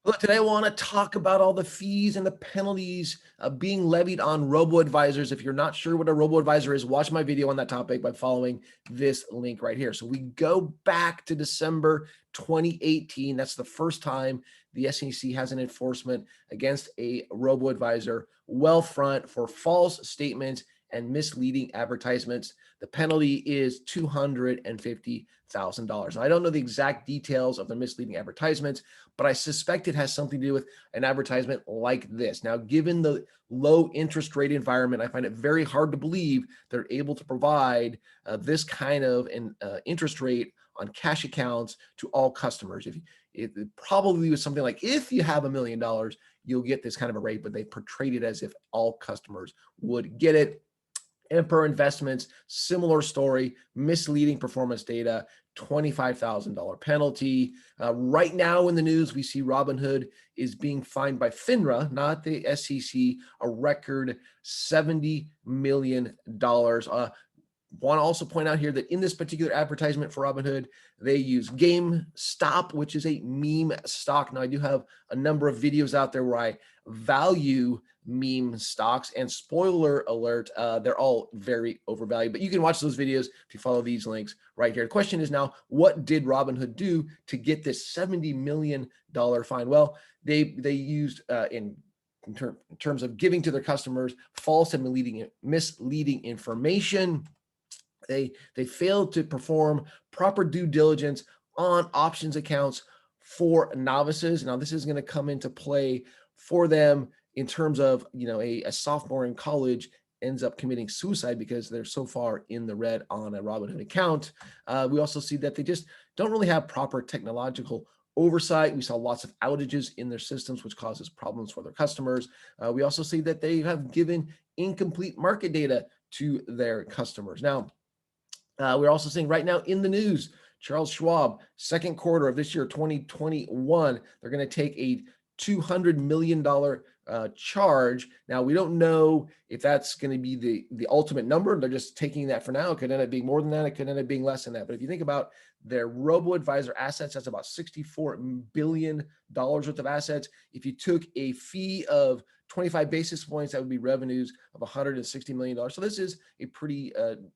Look, today I want to talk about all the fees and the penalties being levied on robo-advisors. If you're not sure what a robo-advisor is, watch my video on that topic by following this link right here. So we go back to December 2018. That's the first time the SEC has an enforcement against a robo-advisor, Wealthfront, for false statements and misleading advertisements. The penalty is $250,000. Now, I don't know the exact details of the misleading advertisements, but I suspect it has something to do with an advertisement like this. Now, given the low interest rate environment, I find it very hard to believe they're able to provide this kind of an interest rate on cash accounts to all customers. If it probably was something like, if you have $1 million, you'll get this kind of a rate, but they portrayed it as if all customers would get it. Emperor Investments, similar story, misleading performance data, $25,000 penalty. Right now in the news, we see Robinhood is being fined by FINRA, not the SEC, a record $70 million. Want to also point out here that in this particular advertisement for Robinhood, they use GameStop, which is a meme stock. Now, I do have a number of videos out there where I value meme stocks, and spoiler alert, they're all very overvalued, but you can watch those videos if you follow these links right here. The question is now, what did Robinhood do to get this $70 million fine? Well, they used in terms of giving to their customers false and misleading information. They failed to perform proper due diligence on options accounts for novices. Now, this is going to come into play for them in terms of, a sophomore in college ends up committing suicide because they're so far in the red on a Robinhood account. We also see that they just don't really have proper technological oversight. We saw lots of outages in their systems, which causes problems for their customers. We also see that they have given incomplete market data to their customers. Now, we're also seeing right now in the news, Charles Schwab, second quarter of this year, 2021, they're going to take a $200 million charge. Now, we don't know if that's going to be the ultimate number. They're just taking that for now. It could end up being more than that. It could end up being less than that. But if you think about their robo-advisor assets, that's about $64 billion worth of assets. If you took a fee of 25 basis points, that would be revenues of $160 million. So this is a pretty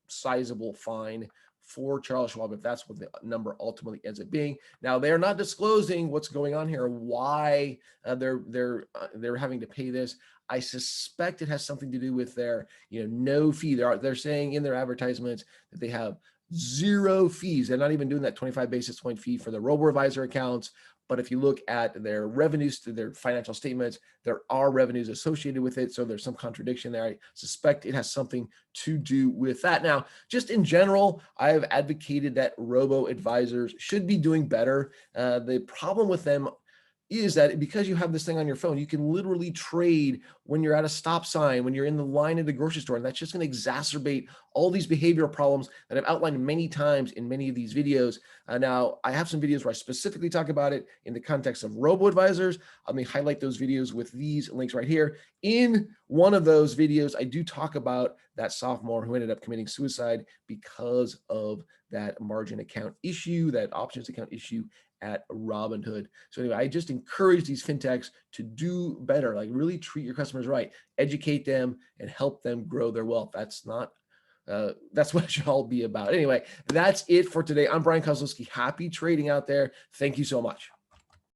sizable fine for Charles Schwab, if that's what the number ultimately ends up being. Now, they're not disclosing what's going on here, why they're having to pay this. I suspect it has something to do with their no fee. They're saying in their advertisements that they have zero fees. They're not even doing that 25 basis point fee for the robo-advisor accounts. But if you look at their revenues to their financial statements, there are revenues associated with it. So there's some contradiction there. I suspect it has something to do with that. Now, just in general, I have advocated that robo-advisors should be doing better. The problem with them is that because you have this thing on your phone, you can literally trade when you're at a stop sign, when you're in the line at the grocery store, and that's just going to exacerbate all these behavioral problems that I've outlined many times in many of these videos. Now, I have some videos where I specifically talk about it in the context of robo-advisors. Let me highlight those videos with these links right here. In one of those videos, I do talk about that sophomore who ended up committing suicide because of that margin account issue, that options account issue at Robinhood. So anyway, I just encourage these fintechs to do better, like really treat your customers right, educate them, and help them grow their wealth. That's what it should all be about. Anyway, that's it for today. I'm Brian Kozlowski. Happy trading out there. Thank you so much.